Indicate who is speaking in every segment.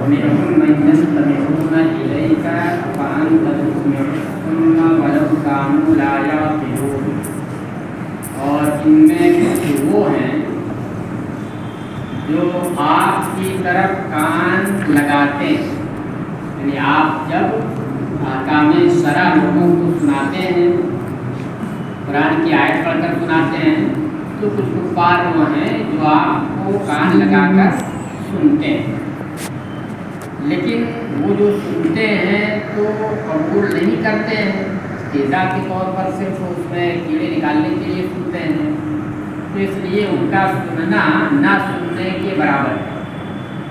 Speaker 1: ومنهم من يستمعون إليك فأنت تسمع الصم ولو كانوا لا يعقلون. اور ان میں کچھ وہ ہیں جو آپ کی طرف کان لگاتے ہیں، یعنی آپ جب احکام شرع لوگوں کو سناتے ہیں، قرآن کی آیت پڑھ کر سناتے ہیں، تو کچھ کفار وہ ہیں جو آپ کو کان لگا کر سنتے ہیں، لیکن وہ جو سنتے ہیں تو قبول نہیں کرتے ہیں، استہزاء کے طور پر صرف اس میں کیڑے نکالنے کے لیے سنتے ہیں، تو اس لیے ان کا سننا نہ سننے کے برابر ہے.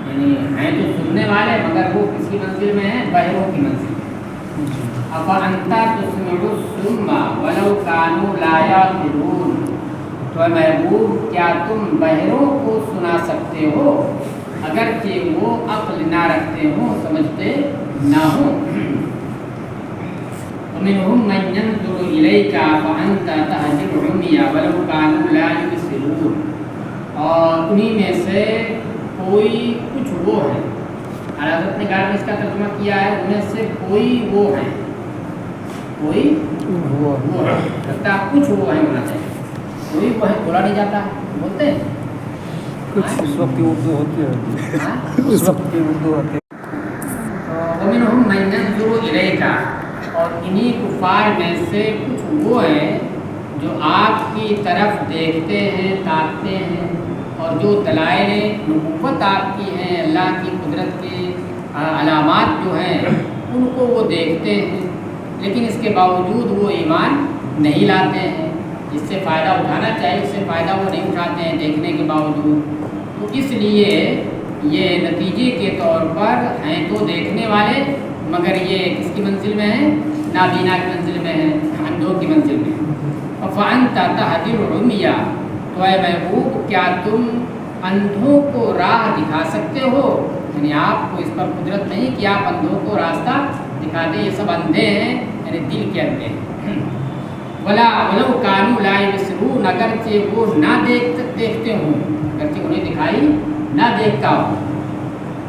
Speaker 1: یعنی ہیں تو سننے والے مگر وہ کسی منزل میں ہیں، بہروں کی منزل میں. أَفَأَنْتَ تُسْمِعُ الصُّمَّ وَلَوْ كَانُوا لَا يَعْقِلُونَ. تو اے محبوب کیا تم بہروں کو سنا سکتے ہو اگرچہ وہ عقل نہ رکھتے ہوں، سمجھتے نہ ہوں. وَمِنْهُمْ مَنْ يَنْظُرُ إِلَيْكَ فَأَنْتَ تَهْدِي الْعُمْيَ وَلَوْ كَانُوا لَا يُبْصِرُونَ. اور انہی میں سے کوئی کچھ وہ ہے، حضرت نے کہا اس کا ترجمہ کیا ہے، ان میں سے کوئی وہ ہے، کوئی وہ ہے، لگتا ہے کچھ وہ ہے ہونا چاہیے، کوئی وہ ہے بولا نہیں جاتا، بولتے ہیں
Speaker 2: کچھ اس وقت کی اردو ہوتی ہے، اس وقت کی اردو ہوتی ہے.
Speaker 1: وَمِنْهُمْ مَنْ يَنْظُرُ إِلَيْكَ. اور انہی کفار میں سے کچھ وہ ہیں جو آپ کی طرف دیکھتے ہیں، تاکتے ہیں، اور جو دلائل نبوت آپ کی ہیں، اللہ کی قدرت کے علامات جو ہیں ان کو وہ دیکھتے ہیں، لیکن اس کے باوجود وہ ایمان نہیں لاتے ہیں. جس سے فائدہ اٹھانا چاہیے اس سے فائدہ وہ نہیں اٹھاتے ہیں دیکھنے کے باوجود. تو اس لیے یہ نتیجے کے طور پر ہیں تو دیکھنے والے مگر یہ کس کی منزل میں ہیں؟ نابینا کی منزل میں ہیں، اندھوں کی منزل میں. فَأَنْتَ تَهْدِي الْعُمْيَ. تو اے محبوب کیا تم اندھوں کو راہ دکھا سکتے ہو؟ یعنی آپ کو اس پر قدرت نہیں کہ آپ اندھوں کو راستہ دکھا دیں. یہ سب اندھے ہیں، یعنی دل کے اندھے ہیں. وَلَوْ كَانُوا لَا يُبْصِرُونَ. اگرچہ وہ نہ دیکھتے ہوں، اگرچہ انہیں دکھائی نہ دیکھتا ہو.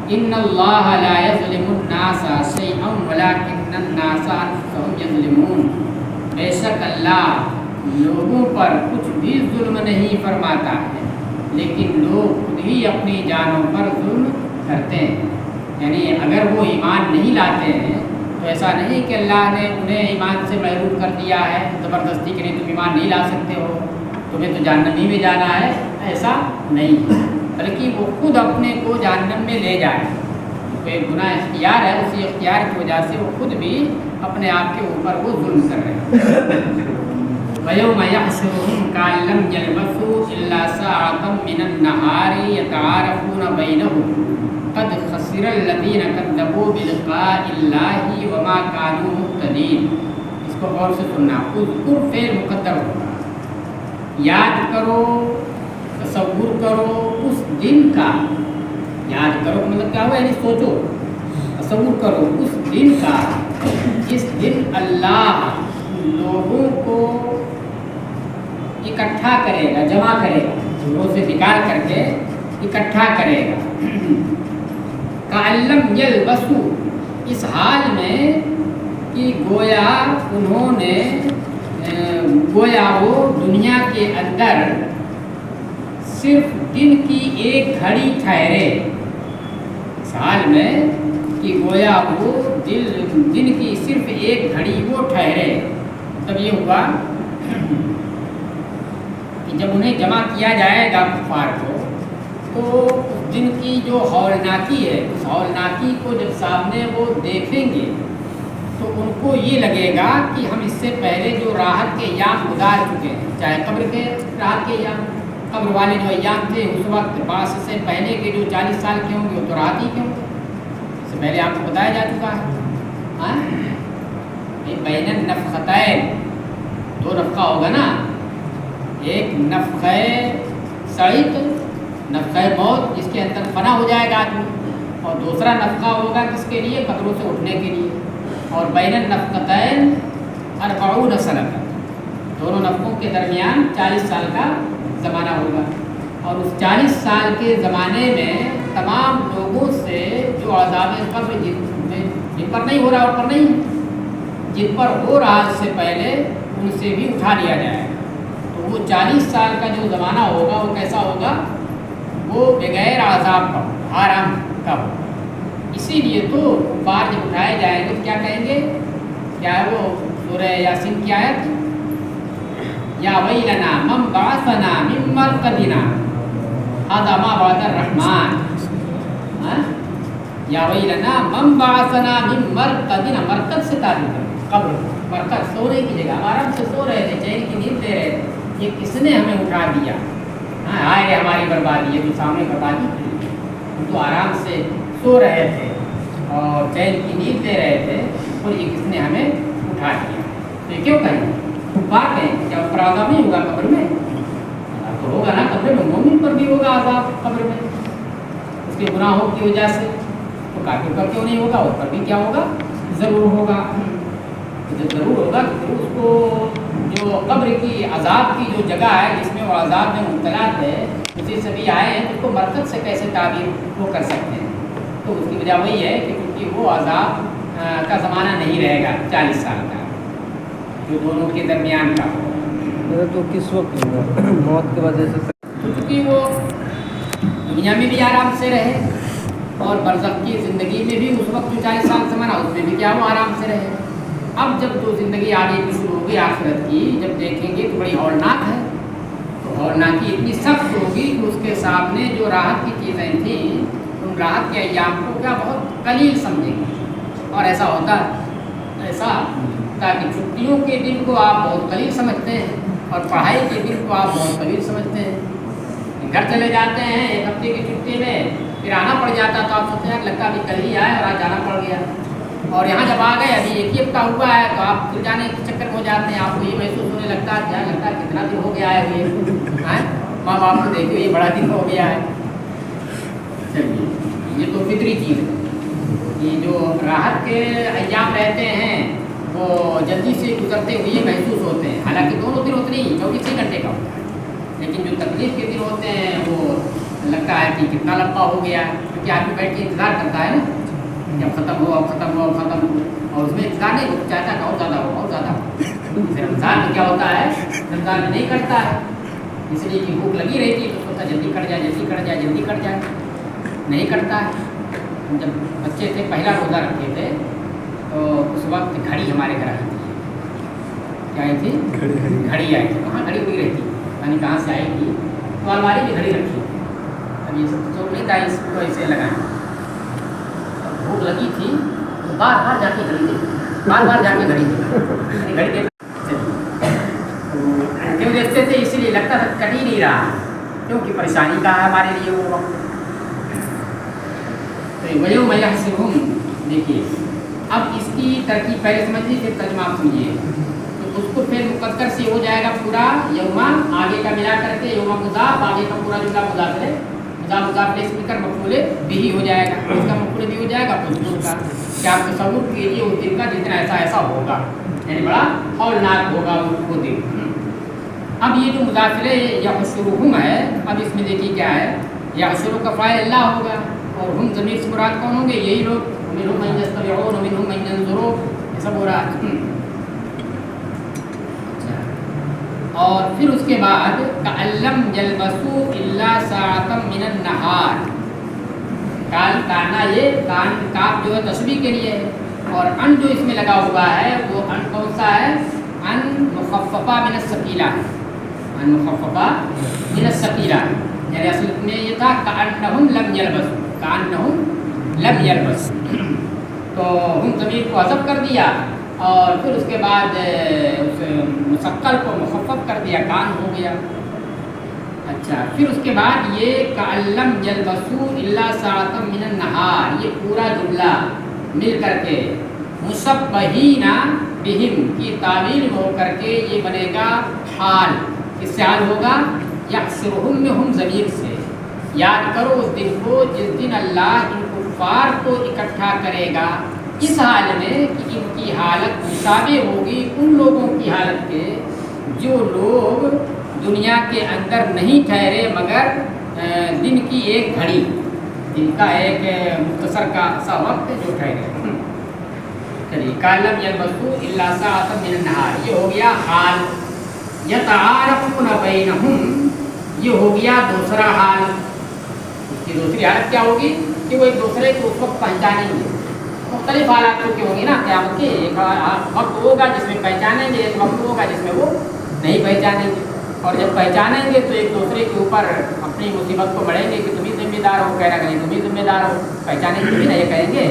Speaker 1: إِنَّ اللَّهَ لَا يَظْلِمُ النَّاسَ شَيْئًا وَلَكِنَّ النَّاسَ أَنفُسَهُمْ يَظْلِمُونَ. بے شک اللہ لوگوں پر کچھ بھی ظلم نہیں فرماتا ہے، لیکن لوگ خود ہی اپنی جانوں پر ظلم کرتے ہیں. یعنی اگر وہ ایمان نہیں لاتے ہیں تو ایسا نہیں کہ اللہ نے انہیں ایمان سے محروم کر دیا ہے زبردستی کہ نہیں تم ایمان نہیں لا سکتے ہو، تمہیں تو جہنم میں جانا ہے، ایسا نہیں ہے، بلکہ وہ خود اپنے کو جہنم میں لے جائے. کوئی گناہ اختیار ہے، اسی اختیار کی وجہ سے وہ خود بھی اپنے آپ کے اوپر وہ ظلم کر رہے ہیں. وَيَوْمَ يَحْشُرُهُمْ كَأَن لَّمْ يَلْبَثُوا إِلَّا سَاعَةً مِّنَ النَّهَارِ يَتَعَارَفُونَ بَيْنَهُمْ قَدْ خَسِرَ الَّذِينَ كَذَّبُوا بِلِقَاءِ اللَّهِ وَمَا كَانُوا مُهْتَدِينَ. اس کو غور سے سننا. اذکر فعل مقدر ہوگا. یاد کرو، تصور کرو اس دن کا. یاد کرو مطلب کیا ہوا؟ یعنی سوچو، تصور کرو اس دن کا جس دن اللہ لوگوں کو اکٹھا کرے گا، جمع کرے گا، روح سے نکال کر کے اکٹھا کرے گا. کَأَن لَّمْ يَلْبَثُوا. اس حال میں کہ گویا انہوں نے گویا وہ دنیا کے اندر صرف دن کی ایک گھڑی ٹھہرے. اس حال میں کہ گویا وہ دن کی صرف ایک گھڑی وہ ٹھہرے. تب یہ ہوا کہ جب انہیں جمع کیا جائے گا کفار کو، تو اس دن کی جو ہولناکی ہے، اس ہولناکی کو جب سامنے وہ دیکھیں گے تو ان کو یہ لگے گا کہ ہم اس سے پہلے جو راحت کے ایام گزار چکے ہیں، چاہے قبر کے راحت کے ایام، قبر والے جو ایام تھے اس وقت بعض سے پہلے کے جو 40 سال کے ہوں گے وہ تو راحت ہی کے ہوں گے. اس سے پہلے آپ کو بتایا جا چکا ہے. بین النفختین، دو نفخہ ہوگا نا، ایک نفخہ صعق، نفخہ موت جس کے اندر فنا ہو جائے گا آدمی، اور دوسرا نفخہ ہوگا کس کے لیے؟ قبروں سے اٹھنے کے لیے. اور بین النفختین 40 سنہ، دونوں نفخوں کے درمیان 40 سال کا زمانہ ہوگا. اور اس 40 سال کے زمانے میں تمام لوگوں سے جو عذاب अज़ाब कब्र जिन पर नहीं हो रहा उन पर नहीं है, जिन पर हो रहा इससे पहले उनसे भी उठा लिया जाएगा। तो वो 40 साल का जो ज़माना होगा वो कैसा होगा, वो बगैर अज़ाब का होगा, आराम का होगा। इसीलिए तो बार जब उठाए जाएंगे तो क्या कहेंगे, क्या है वो सूरह यासीन की आयत, या वैलना मम बासना मिन मरकदिना हादा मा वअदा रहमान, या वैलना मम बासना मिन मरकदिना, मरकद से तारीफ है कब्र, मरकद सोने की जगह, आराम से सो रहे थे, चैन की नींद ले रहे थे, ये किसने हमें उठा दिया, हाय हमारी बर्बादी, ये तो सामने बर्बादी थी, हम तो आराम से सो रहे थे और चैन की नींद ले रहे थे और ये किसने हमें उठा दिया। तो ये क्यों कहें, बात है क्या ऊपर आज़ाब नहीं होगा कब्र में, तो होगा ना कब्र में, मोमिन पर भी होगा आज़ाब कब्र में उसके गुनाहों की वजह से, तो काफिर पर क्यों नहीं होगा, उस पर भी क्या होगा, ज़रूर होगा। तो जब ज़रूर होगा तो उसको जो कब्र की अज़ाब की जो जगह है जिसमें वो अज़ाब में मुब्तला थे उसी से भी आए हैं, उसको मरकज़ से कैसे ताबीर वो कर सकते हैं। तो उसकी वजह वही है कि क्योंकि वो अज़ाब का ज़माना नहीं रहेगा 40 साल का, जो दोनों के दरमियान का होगा।
Speaker 2: तो किस वक्त होगा मौत के वजह से,
Speaker 1: तो क्योंकि वो दुनिया में भी आराम से रहे और बरज़ख की ज़िंदगी में भी उस वक्त जो 40 साल ज़माना उसमें भी क्या वो आराम से रहे। अब जब जो ज़िंदगी आगे की शुरू होगी आखिरत की, जब देखेंगे तो बड़ी हौलनाक है, तो हौलनाकी इतनी सख्त होगी कि उसके सामने जो राहत की चीज़ें थीं उन राहत के अय्याम को क्या बहुत कलील समझेंगे। और ऐसा होता है, ऐसा ताकि छुट्टियों के दिन को आप बहुत कलील समझते हैं और पढ़ाई के दिन को आप बहुत कलील समझते हैं। घर चले जाते हैं एक हफ्ते की छुट्टी में, फिर आना पड़ जाता तो आप सोचते हैं लगता अभी कल ही आए और आज जाना पड़ गया, और यहाँ जब आ गए अभी एक ही हफ्ता हुआ है तो आप फिर जाने के चक्कर हो जाते हैं, आपको ये महसूस होने लगता है क्या लगता है कितना दिन हो गया है ये, माँ बाप को देखिए ये बड़ा दिन हो गया है। चलिए ये तो फितरी चीज़ है, ये जो राहत के अय्याम रहते हैं वो जल्दी से गुजरते हुए महसूस होते हैं, हालांकि दोनों दिन उतने ही 24 घंटे का होता है, लेकिन जो तकलीफ के दिन होते हैं वो लगता है कि कितना लंबा हो गया, क्योंकि आदमी बैठ के इंतज़ार करता है ना, जब ख़त्म हो अब ख़त्म हो अब ख़त्म हो, और उसमें इंतज़ार नहीं वो चाहता है बहुत ज़्यादा हो बहुत ज़्यादा हो। फिर रमज़ान में क्या होता है, रमज़ान में नहीं करता है इसलिए कि भूख लगी रहती है तो सोचता जल्दी कट जाए जल्दी कट जाए जल्दी कट जाए, नहीं करता है। जब बच्चे थे पहला रोज़ा रखे थे तो उस वक्त घड़ी हमारे घर आई थी, क्या आई थी, घड़ी आई थी, कहाँ घड़ी हुई रहती यानी कहाँ से आई थी, तो अलमारी में घड़ी रखी, अब ये सब तो नहीं था इसको ऐसे लगाए, भूख लगी थी तो बार बार जाके घड़ी देखी, बार बार जाके घड़ी देखी, घड़ी देख क्यों देखते थे, इसीलिए लगता था कट ही नहीं रहा, क्योंकि परेशानी का है हमारे लिए वो वक्त। तो वही मैं हूँ, देखिए अब इसकी तरकीब पहले समझिए फिर तर्जुमा आप समझिए, तो उसको फिर मुकद्दर से हो जाएगा पूरा यौमा, आगे का मिला करके यौमा मुज़ाफ, आगे का पूरा जुमला मुज़ाफ है, मुज़ाफ स्पीकर मफ़ऊल बिही हो जाएगा, उसका मफ़ऊल भी हो जाएगा मज़कूर का, क्या आप तसव्वुर कीजिए उस दिन का जितना ऐसा ऐसा होगा, यानी बड़ा हौलनाक होगा वो दिन। अब ये जो मुज़ाफ़िर यहशुरुहुम है, अब इसमें देखिए क्या है, यहशुरु का फ़ाइल अल्लाह होगा और हम ज़मीर से मुराद कौन होंगे, यही लोग, मिनहुम मन यस्तमिऊन व मिनहुम मन यंज़ुरून, ये सब हो रहा है। और फिर उसके बाद कअल्लम यल्बसू इल्ला साअतम मिनन नहार, काल काना ये कान काफ जो है तस्बीह के लिए है, और अन जो इसमें लगा हुआ है वो अन कौन सा है, अन मुखफ़फ़ा मिन अस्सक़ीला, अन मुखफ़फ़ा मिन अस्सक़ीला, यानी असल में ये था कअन्नहुम लम यल्बसू, कअन्नहुम लम यल्बसू, तो हम ज़मीर को हज़फ़ कर दिया और फिर उसके बाद उस मुसक्कल को मुखफ़फ़ कर दिया, कान हो गया। अच्छा, फिर उसके बाद ये कअल्लम यल्बसू इल्ला साअतम मिनन नहार, ये पूरा जुमला मिल करके मुशब्बहीना बिहिम की तावील में हो करके ये बनेगा हाल, किससे हाल होगा, यहशुरुहुम में हम ज़मीर से, याद करो उस दिन को जिस दिन अल्लाह इन कुफ़ार को इकट्ठा करेगा इस हाल में कि इनकी हालत मुशाबे होगी उन लोगों की हालत के जो लोग दुनिया के अंदर नहीं ठहरे मगर दिन की एक घड़ी, दिन का एक मुख्तसर मुख्तसर का सा वक्त जो ठहरे। चलिए कालम यलबसू इल्ला साअतम मिन नहार, ये हो गया हाल। यतआरफून बैनहुम, ये हो गया दूसरा हाल। उसकी दूसरी हालत क्या होगी कि वो एक दूसरे को उस वक्त पहचानेंगे। मुख्तलिफ हालात की होगी ना क़यामत के, एक वक्त होगा जिसमें पहचानेंगे, एक वक्त होगा जिसमें वो नहीं पहचानेंगे। और जब पहचानेंगे तो एक दूसरे के ऊपर अपनी मुसीबत को मढ़ेंगे कि तुम ही जिम्मेदार हो, कह रहा नहीं तुम ही जिम्मेदार हो, पहचानेंगे भी नहीं कहेंगे।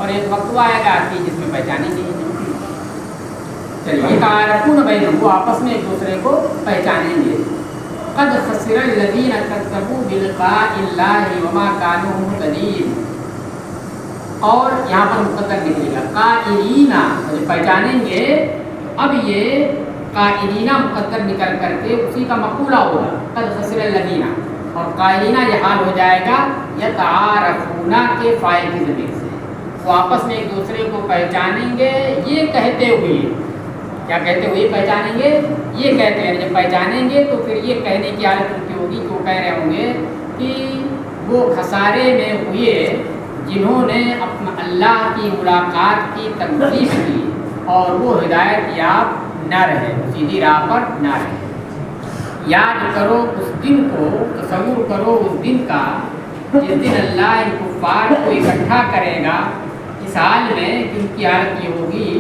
Speaker 1: और एक वक्त वो आएगा कि जिसमें पहचानेंगे ही नहीं। चलिए तारफून बैनहुम, वो आपस में एक दूसरे को पहचानेंगे। क़द ख़सिरल लज़ीना कज़्ज़बू बिलिक़ाइल्लाहि वमा कानू मुहतदीन, और यहाँ पर मुक़द्दर निकलेगा काइलीना, जब पहचानेंगे अब ये काइलीना मुक़द्दर निकल करके उसी का मक़ूला होगा क़द ख़सिरल लज़ीना, और काइलीना ये हाल हो जाएगा यतआरफूना के फ़ाइल की ज़मीर से। वो आपस में एक दूसरे को पहचानेंगे ये कहते हुए, क्या कहते हुए पहचानेंगे, ये कहते हैं। जब पहचानेंगे तो फिर ये कहने की हालत उनकी होगी कि वो कह रहे होंगे कि वो खसारे में हुए जिन्होंने अपना अल्लाह की मुलाकात की तकलीफ की और वो हिदायत याब न रहे, सीधी राह पर न रहे। याद करो उस दिन को, तसव्वुर करो उस दिन का जिस दिन अल्लाह इन कुफ़ार को इकट्ठा करेगा इस हाल में कि उनकी हालत ये होगी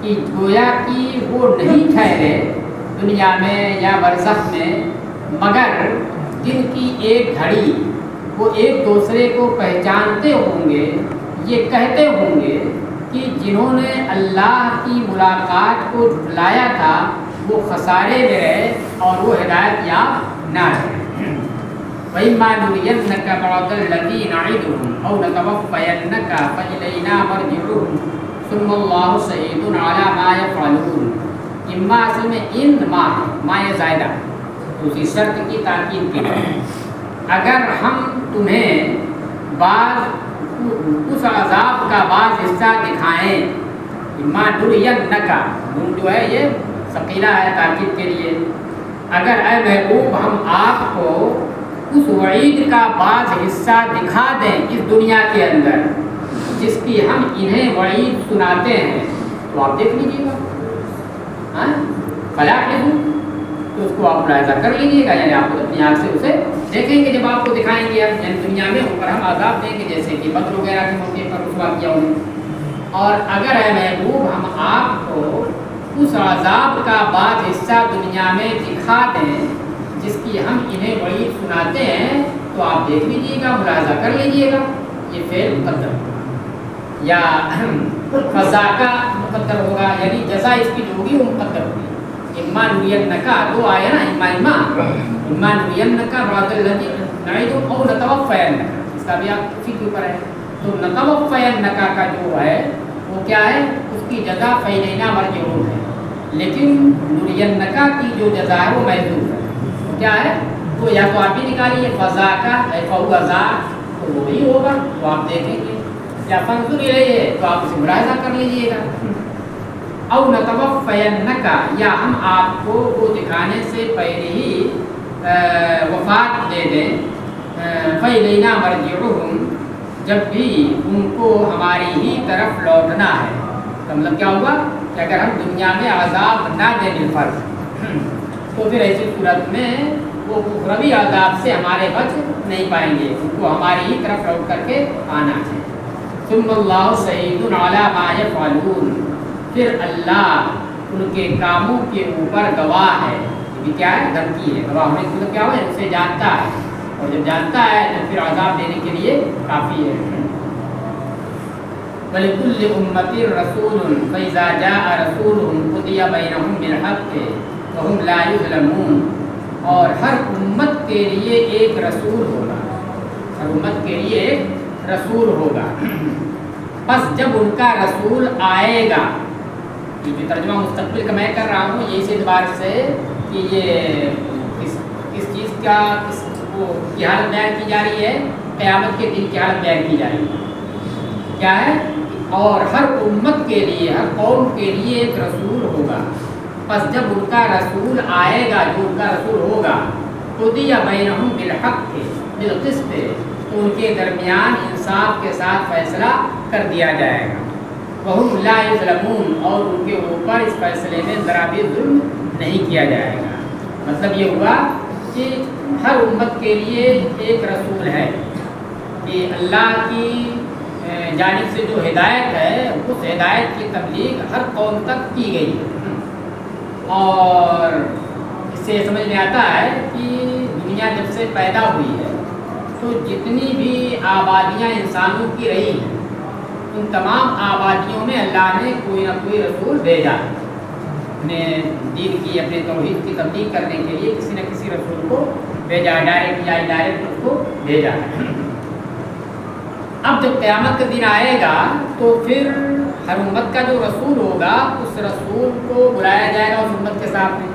Speaker 1: कि गोया कि वो नहीं ठहरे दुनिया में या बरज़ख में मगर दिन की एक घड़ी वो एक दूसरे को पहचानते होंगे, ये कहते होंगे कि जिन्होंने अल्लाह की मुलाकात को झुठलाया था वो खसारे में रहे और वो हिदायत याब ना रहे। वइम्मा नुरियन्नका बअदल्लज़ी नइदुहुम औ नतवफ़्फ़यन्नका फ़इलैना मरजिउहुम सुम्मल्लाहु शहीदुन अला मा यफ़अलून। इम्मा असल में इन मा ये ज़ायदा उसी शर्त की ताकीद की है। अगर हम तुम्हें उस अज़ाब का बाज़ हिस्सा दिखाएँ, इम्मा नुरियन्नका, नून जो है ये सकीला है ताकीद के लिए। अगर ऐ महबूब हम आपको उस वईद का बाज़ हिस्सा दिखा दें इस दुनिया के अंदर जिसकी हम इन्हें वईद सुनाते हैं तो आप देख लीजिएगा, हाँ फला तो उसको आप मुलाहिज़ा कर लीजिएगा, यानी आप अपनी आँख से उसे देखेंगे जब आपको दिखाएंगे हम, यानी दुनिया में ऊपर हम आज़ाब देंगे जैसे कि बद्र वगैरह के मौके पर रुसवा किया उन्हें। और अगर है महबूब हम आपको उस आज़ाब का बाज़ हिस्सा दुनिया में दिखा दें जिसकी हम इन्हें वईद सुनाते हैं तो आप देख लीजिएगा, मुलाहिज़ा कर लीजिएगा। ये फ़ेल मुक़द्दर या फ़ज़ाका मुक़द्दर होगा, यानी जज़ा इसकी जो होगी वो मुक़द्दर होगी। इम्मा नुरियन्नका दो आया ना, इम्मा नुरियन्नका बअदल्लज़ी नइदुहुम औ नतवफ़्फ़यन्नका, इसका भी आप उसी के ऊपर है। तो नतवफ़्फ़यन्नका का जो है वो क्या है, उसकी जज़ा फ़इलैना मरजिउहुम है, लेकिन नुरियन्नका की जो जज़ा है वो महज़ूफ़ है। तो क्या है वो या तो आप भी निकालिए फ़ज़ाका फ़हुज़ा तो वो ही होगा, तो आप देखेंगे, या फ़ंज़ुर इलैहि तो आप उसे मुलाहिज़ा कर लीजिएगा। औ नतवफ़्फ़यन्नका, या हम आपको वो दिखाने से पहले ही वफ़ात दे दें, फ़इलैना मरजिउहुम, जब भी उनको हमारी ही तरफ लौटना है। तो मतलब क्या होगा कि अगर हम दुनिया में आज़ाब ना दें बिलफ़र्ज़ तो फिर ऐसी सूरत में वो उखरवी आज़ाब से हमारे बच नहीं पाएंगे, उनको हमारी ही तरफ लौट करके आना है। सुम्मल्लाहु शहीदुन अला मा यफ़अलून, फिर अल्लाह उनके कामों के ऊपर गवाह है। ये क्या है, धमकी है। गवाह होने का मतलब क्या हुआ, उसे जानता है, और जब जानता है तो फिर आज़ाब देने के लिए काफ़ी है। वलिकुल्लि उम्मतिन रसूलुन फ़इज़ा जाअ रसूलुहुम क़ुदिया बैनहुम बिल-हक़्क़ि वहुम ला युज़लमून, और हर उम्मत के लिए एक रसूल होगा, हर उम्मत के लिए एक रसूल होगा। बस जब उनका रसूल आएगा, ये जो तर्जुमा मुस्तक़बिल का मैं कर रहा हूँ ये इस एतबार से कि ये किस चीज़ का वो की हालत बयान की जा रही है, क़यामत के दिन की हालत बयान की जा रही है। क्या है, और हर उम्मत के लिए, हर कौम के लिए एक रसूल होगा। बस जब उनका रसूल आएगा, जो उनका रसूल होगा, क़ुदिया बैनहुम बिल-हक़्क़ि बिल-क़िस्ति, तो उनके दरमियान انصاف کے ساتھ فیصلہ کر دیا جائے گا۔ وَهُمْ لَا يُظْلَمُونَ، اور ان کے اوپر اس فیصلے میں ذرا بھی ظلم نہیں کیا جائے گا۔ مطلب یہ ہوا کہ ہر امت کے لیے ایک رسول ہے کہ اللہ کی جانب سے جو ہدایت ہے اس ہدایت کی تبلیغ ہر قوم تک کی گئی ہے۔ اور اس سے سمجھ میں آتا ہے کہ دنیا جب سے پیدا ہوئی ہے تو جتنی بھی آبادیاں انسانوں کی رہی ہیں ان تمام آبادیوں میں اللہ نے کوئی نہ کوئی رسول بھیجا ہے۔ اپنے دین کی اپنے توحید کی تبلیغ کرنے کے لیے کسی نہ کسی رسول کو بھیجا، ڈائریکٹ یا انڈائریکٹ اس کو بھیجا ہے۔ اب جب قیامت کا دن آئے گا تو پھر ہر امت کا جو رسول ہوگا اس رسول کو بلایا جائے گا اس امت کے سامنے۔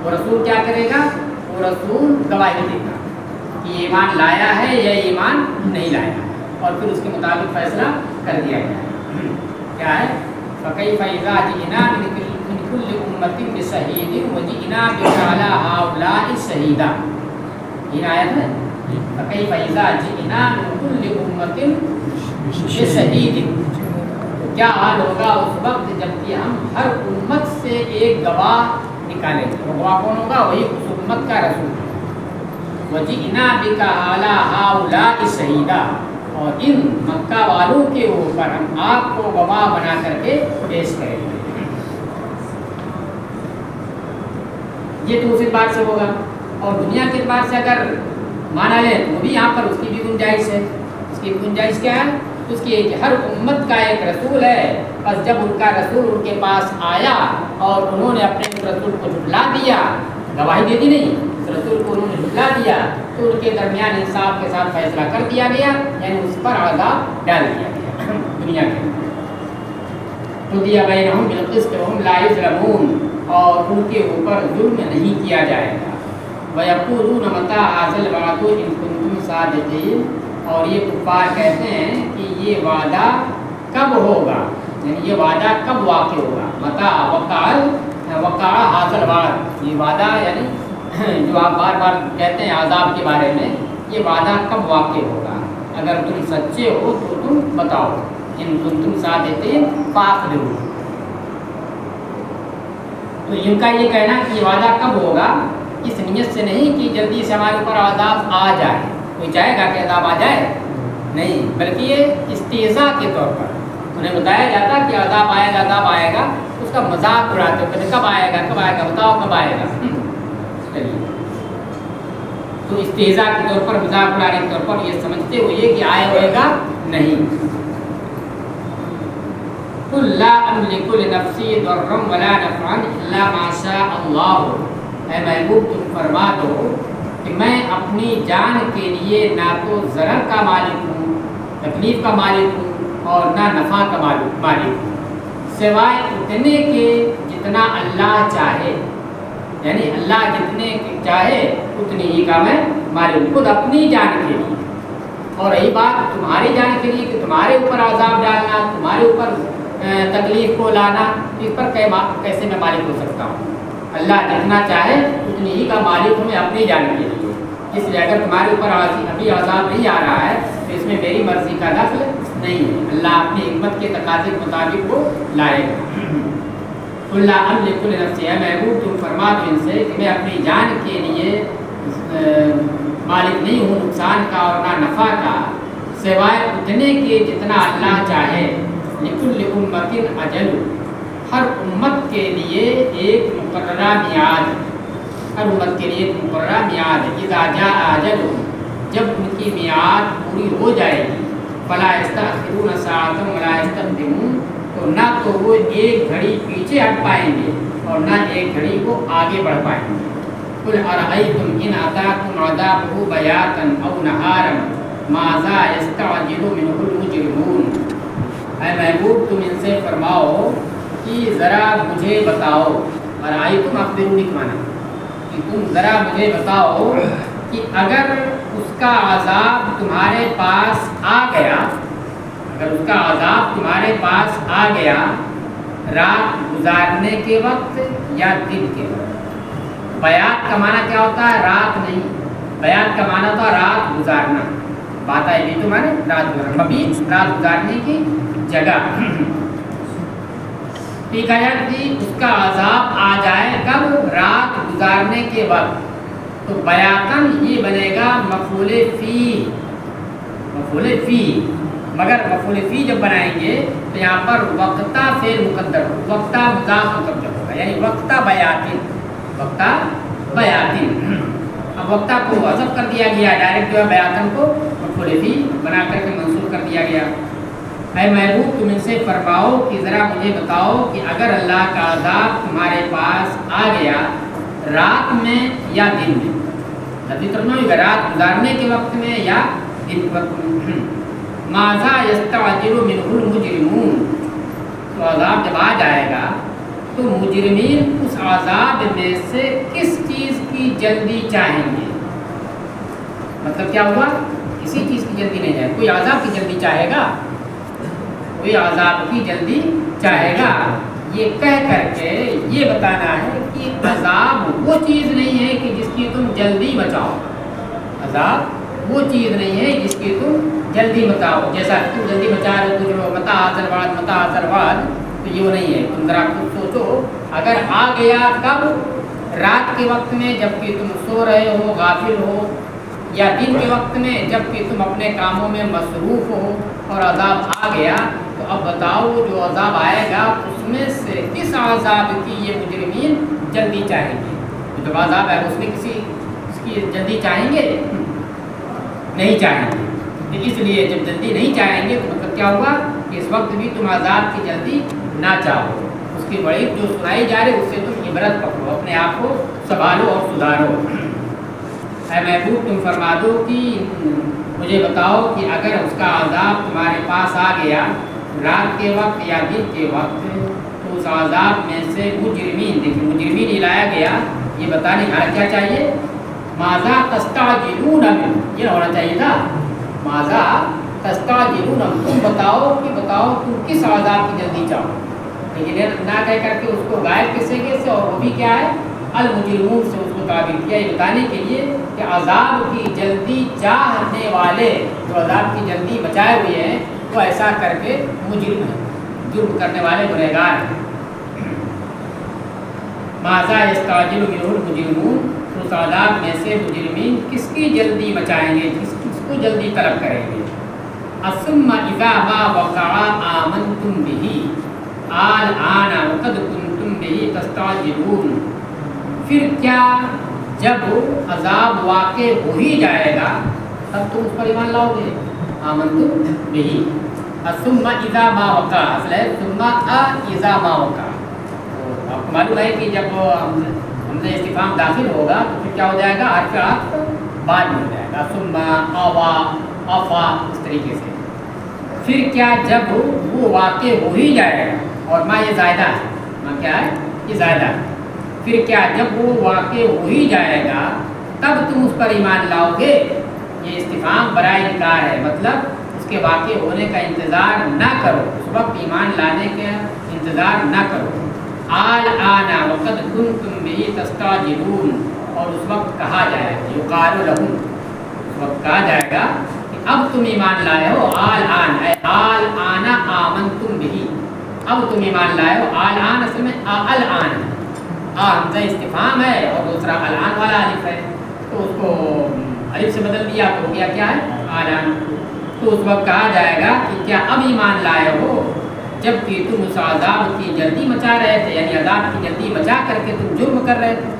Speaker 1: وہ رسول کیا کرے گا؟ وہ رسول گواہی دے گا کہ ایمان لایا ہے یا ایمان نہیں لایا ہے، اور پھر اس کے مطابق فیصلہ کر دیا جائے گا۔ کیا ہے؟ فَكَيْفَ إِذَا جِئْنَا مِنْ كُلِّ أُمَّةٍ بِشَهِيدٍ وَجِئْنَا بِكَ عَلَىٰ هَٰؤُلَاءِ شَهِيدًا۔ یہ آیت ہے فَكَيْفَ إِذَا جِئْنَا مِنْ كُلِّ أُمَّةٍ بِشَهِيدٍ، تو کیا حال ہوگا اس وقت جب کہ ہم ہر امت سے ایک گواہ نکالیں گے۔ وہ گواہ کون ہوگا؟ وہی اس امت کا رسول۔ وَجِئْنَا بِكَ عَلَىٰ هَٰؤُلَاءِ شَهِيدًا، اور ان مکہ والوں کے اوپر ہم آپ کو گواہ بنا کر کے پیش کریں گے۔ یہ تو اس اعتبار سے ہوگا، اور دنیا کے اعتبار سے اگر مانا لیں تو بھی یہاں پر اس کی بھی گنجائش ہے۔ اس کی گنجائش کیا ہے؟ اس کی کہ ہر امت کا ایک رسول ہے، بس جب ان کا رسول ان کے پاس آیا اور انہوں نے اپنے اس رسول کو جھٹلا دیا، گواہی دے دی نہیں، اس رسول کو انہوں نے جھٹلا دیا، تو ان کے درمیان انصاف کے ساتھ فیصلہ کر دیا گیا، یعنی اس پر عذاب ڈال دیا گیا دنیا کے۔ قُضِیَ بَیْنَهُم بِالْقِسْطِ وَهُمْ لَا يُظْلَمُونَ، اور ان کے اوپر ظلم نہیں کیا جائے گا۔ وَيَقُولُونَ مَتَىٰ هَٰذَا الْوَعْدُ إِن كُنتُمْ صَادِقِينَ، اور یہ کفار کہتے ہیں کہ یہ وعدہ کب ہوگا، یعنی یہ وعدہ کب واقع ہوگا۔ متى وقع هذا الوعد، یہ وعدہ یعنی جو آپ بار بار کہتے ہیں عذاب کے بارے میں، یہ وعدہ کب واقع ہوگا؟ اگر تم سچے ہو تو تم بتاؤ، ان تم صادقین فاخبروا۔ تو ان کا یہ کہنا کہ یہ وعدہ کب ہوگا اس نیت سے نہیں کہ جلدی سے ہمارے اوپر عذاب آ جائے، کوئی چاہے گا کہ عذاب آ جائے، نہیں، بلکہ یہ استہزاء کے طور پر انہیں بتایا جاتا کہ عذاب آئے گا، اس کا مذاق اڑاتے ہیں، کب آئے گا بتاؤ کب آئے گا۔ تو استہزاء کے طور پر، مذاق اڑانے کے طور پر یہ سمجھتے ہوئے کہ آئے ہوئے گا نہیں۔ قُلْ لَا أَمْلِكُ لِنَفْسِي ضَرًّا وَلَا نَفْعًا إِلَّا مَا شَاءَ اللَّهُ، اے محبوب تم فرما دو کہ میں اپنی جان کے لیے نہ تو ضرر کا مالک ہوں، تکلیف کا مالک ہوں، اور نہ نفع کا مالک ہوں، سوائے اتنے کے جتنا اللہ چاہے، یعنی اللہ جتنے چاہے اتنی ہی کا میں مالک ہوں، خود اپنی جان کے لیے۔ اور رہی بات تمہاری جان کے لیے کہ تمہارے اوپر عذاب ڈالنا، تمہارے اوپر تکلیف کو لانا، اس پر کیسے میں مالک ہو سکتا ہوں؟ اللہ جتنا چاہے اتنی ہی کا مالک ہوں میں اپنی جان کے لیے۔ اس لیے اگر تمہارے اوپر ابھی عذاب نہیں آ رہا ہے تو اس میں میری مرضی کا دخل نہیں ہے، اللہ اپنی حکمت کے تقاضے کے مطابق وہ لائے گا۔ قُلْ لَا أَمْلِكُ لِنَفْسِي، اے محبوب تم فرما دو ان سے کہ میں اپنی جان کے لیے مالک نہیں ہوں نقصان کا اور نہ نفع کا، سوائے اتنے کے جتنا اللہ چاہے۔ لِكُلِّ أُمَّةٍ أَجَلٌ، ہر امت کے لیے ایک مقررہ میعاد، ہر امت کے لیے ایک مقررہ میعاد ہے۔ اذا جاء اجلهم، جب ان کی میعاد پوری ہو جائے گی، فلا یستأخرون ساعة ولا یستقدمون، تو نہ تو وہ ایک گھڑی پیچھے ہٹ پائیں گے اور نہ ایک گھڑی کو آگے بڑھ پائیں گے۔ قل ارأیتم ان اتاکم عذابہ بیاتا او نہارا ماذا یستعجل منہ المجرمون، اے محبوب تم ان سے فرماؤ کہ ذرا مجھے بتاؤ، ارأیتم اخبرونی کا معنی کہ تم ذرا مجھے بتاؤ کہ اگر اس کا عذاب تمہارے پاس آ گیا، اگر اس کا عذاب تمہارے پاس آ گیا رات گزارنے کے وقت یا دن کے وقت۔ بیات کا معنی کیا ہوتا ہے؟ رات نہیں، بیات کا معنی ہوتا ہے رات گزارنا۔ बाता ये तो माने रात मबीत, रात गुजारने की जगह। ठीक है कि उसका अजाब आ जाए कब? रात गुजारने के वक्त। तो बयातन ये बनेगा मफूले फ़ी, मफूले फ़ी। मगर मफूले फ़ी जब बनाएंगे तो यहाँ पर वक्ता फेल मुकद्दर हो, वक्ता मुज़ाफ मुकद्दर होगा, यानी वक्ता बयातिन, वक्ता बयातिन। अब वक्ता को हज़फ कर दिया गया, डायरेक्ट जो है बयातन को मफूले फ़ी बना करके मंसूब कर दिया गया। ऐ महबूब तुम इनसे फरमाओ कि ज़रा मुझे बताओ कि अगर अल्लाह का अज़ाब तुम्हारे पास आ गया रात में या दिन में, अभी तो नहीं रात गुजारने के वक्त में या दिन के वक्त में, माज़ा यस्तअजिलु मिनहुल मुजरिमून, तो अज़ाब जब आ जाएगा तो मुजरिमीन उस अज़ाब में से किस चीज़ की जल्दी चाहेंगे? मतलब क्या हुआ? किसी चीज़ की जल्दी नहीं है, कोई अज़ाब की जल्दी चाहेगा, कोई अज़ाब की जल्दी चाहेगा। ये कह करके ये बताना है कि अज़ाब वो चीज़ नहीं है कि जिसकी तुम जल्दी बचाओ, अज़ाब वो चीज़ नहीं है जिसकी तुम जल्दी बचाओ। जैसा तुम जल्दी बचा रहे हो कुछ मता आसरवाद, तो ये वो नहीं है। तुम ज़रा कुछ सोचो, अगर आ गया कब? रात के वक्त में जबकि तुम सो रहे हो, गाफिल हो, या दिन के वक्त में जबकि तुम अपने कामों में मसरूफ़ हो और अज़ाब आ गया, तो अब बताओ जो अज़ाब आएगा उसमें से किस अज़ाब की ये मुजरिमीन जल्दी चाहेंगे? तो जब अज़ाब है उसमें इसकी जल्दी चाहेंगे? नहीं चाहेंगे। तो इसलिए जब जल्दी नहीं चाहेंगे तो मतलब क्या हुआ कि इस वक्त भी तुम अज़ाब की जल्दी ना चाहो। उसकी वईद जो सुनाई जा रही उससे तुम इबरत पकड़ो, अपने आप को संभालो और सुधारो। ऐ महबूब तुम फरमा दो कि मुझे बताओ कि अगर उसका अज़ाब तुम्हारे पास आ गया रात के वक्त या दिन के वक्त, तो उस अज़ाब में से मुजरिमीन, देखिए मुजरिमीन ही लाया गया, ये बताने का क्या चाहिए? माज़ा तस्ताजिलून मिन, ये होना चाहिए था, माज़ा तस्ताजिलून, तुम बताओ कि बताओ तुम किस अज़ाब की जल्दी चाहो। लेकिन ना कह करके उसको गायब किससे से, और वो भी क्या है? अल मुजरिमून से उसको ताबीर किया, ये बताने के लिए कि अज़ाब की जल्दी चाहने वाले जो अज़ाब की जल्दी बचाए हुए हैं वो ऐसा करके मुजरिम है, जुर्म करने वाले गुनहगार हैं। माज़ा यस्ताजिलु मिनहुल मुजरिमून, उस अज़ाब में से मुजरिमीन किसकी जल्दी बचाएंगे, किसको जल्दी तलब करेंगे? असुम्मा इज़ा मा वक़अ आमनतुम बिही आल आना वक़द कुंतुम बिही तस्ताजिलून, फिर क्या जब अज़ाब वाक़े हो ही जाएगा तब तुम उस पर ईमान लाओगे? आमनतुम बिही, असुम्मा इज़ा मा वक़अ, असल है सुम्मा अ इज़ा मा वक़अ। तो आपको मालूम है कि जब हमसे इस्तिफ़ाम दाखिल होगा तो फिर क्या हो जाएगा? हर्फ़ आतफ़ बाद में हो जाएगा, सुम्मा अवा अफ़ा, इस तरीके से। फिर क्या जब वो वाक़े हो ही जाएगा, और माँ ये ज़ायदा है, माँ क्या है? ये ज़ायदा है। फिर क्या जब वो वाक़े हो ही जाएगा तब तुम उस पर ईमान लाओगे? ये इस्तिफ़ाम बराए इनकार है, मतलब उसके वाक़े होने का इंतज़ार ना करो, उस वक्त ईमान लाने का इंतज़ार ना करो। आल आना वक़द कुंतुम बिही तस्ताजिलून, और उस वक्त कहा जाएगा, युक़ालु लहुम, उस वक्त कहा जाएगा कि अब तुम ईमान लाए हो। आल आना आमनतुम बिही, अब तुम ईमान लाए हो। आल आन असल में अल आन, आ हमज़ा इस्तिफ़ाम है और दूसरा अल आन वाला अलिफ है, तो उसको अलिफ से बदल दिया तो हो गया क्या है? आल आन। तो उस वक्त कहा जाएगा कि क्या अब ईमान लाए हो जबकि तुम उस अज़ाब की जल्दी मचा रहे थे, यानी अज़ाब की जल्दी मचा करके तुम जुर्म कर रहे थे।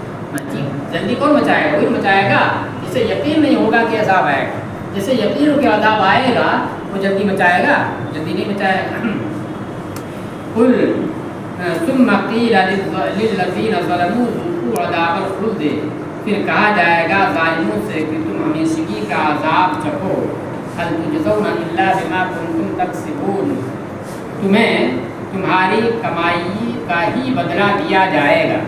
Speaker 1: जल्दी कौन मचाएगा? वही मचाएगा जिसे यकीन नहीं होगा कि अज़ाब आएगा। जिसे यकीन हो कि अज़ाब आएगा वो जल्दी मचाएगा? जल्दी नहीं मचाएगा। कुल सुम्मा क़ीला लिल्लज़ीना ज़लमू ज़ूक़ू अज़ाबल ख़ुल्द, फिर कहा जाएगा ज़ालिमों से कि तुम हमेशगी का अज़ाब चखो। हल तुजज़ौना इल्ला बिमा कुंतुम तक्सिबून, तुम्हें तुम्हारी कमाई का ही बदला दिया जाएगा।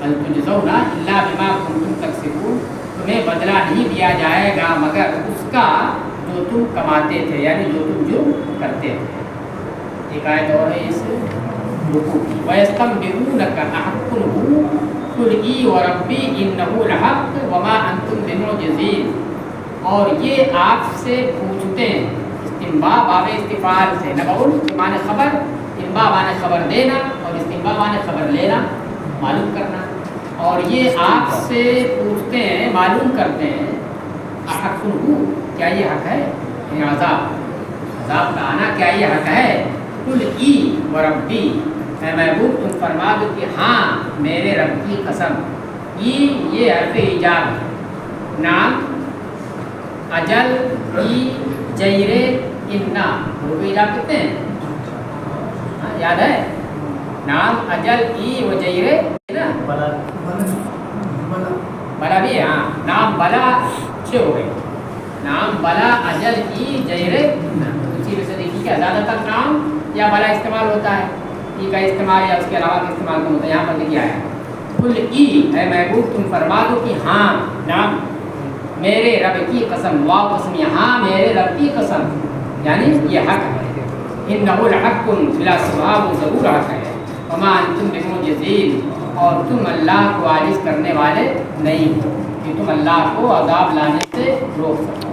Speaker 1: हल तुजज़ौना इल्ला बिमा कुंतुम तक्सिबून, तुम्हें बदला नहीं दिया जाएगा मगर उसका जो तुम कमाते थे, यानी जो तुम जो करते थे। एक आयत और है इस रुकू की, वयस्तंबिऊनका अहक्कुन हू कुल ई व रब्बी इन्नहु लहक़ वमा अंतुम बिमुअजिज़ीन, اور یہ آپ سے پوچھتے ہیں. استنباء باب استفعال سے نبعون کے معنی خبر، انباء معنی خبر دینا اور استنباء معنی خبر لینا، معلوم کرنا. اور یہ آپ سے پوچھتے ہیں، معلوم کرتے ہیں احق ہو، کیا یہ حق ہے؟ یعنی عذاب کا آنا کیا یہ حق ہے؟ قل ای و ربی، اے محبوب تم فرما دو کہ ہاں میرے رب کی قسم. یہ حرف ایجاب ہے. نام اجل ای جیرے انا حروف ایجاب کتنے ہیں؟ یاد ہے؟ نام اجل ای و جیرے نا، بلا بھی ہے. ہاں نام بلا 6 ہو گئے. نام بلا اجل ای جیرے انا. اسی وجہ سے دیکھیے کہ زیادہ تر نام یا بلا استعمال ہوتا ہے، ای کا استعمال یا اس کے علاوہ کا استعمال کم ہوتا ہے. یہاں پر لکھا ہے قل ای، اے محبوب تم فرما دو کہ ہاں نام میرے رب کی قسم، واو قسم، ہاں میرے رب کی قسم، یعنی یہ حق ہے. انہ الحق بلا شبہ، وہ ضرور حق ہے. وما انتم بمعجزین، اور تم اللہ کو عاجز کرنے والے نہیں ہو کہ تم اللہ کو عذاب لانے سے روک سکو.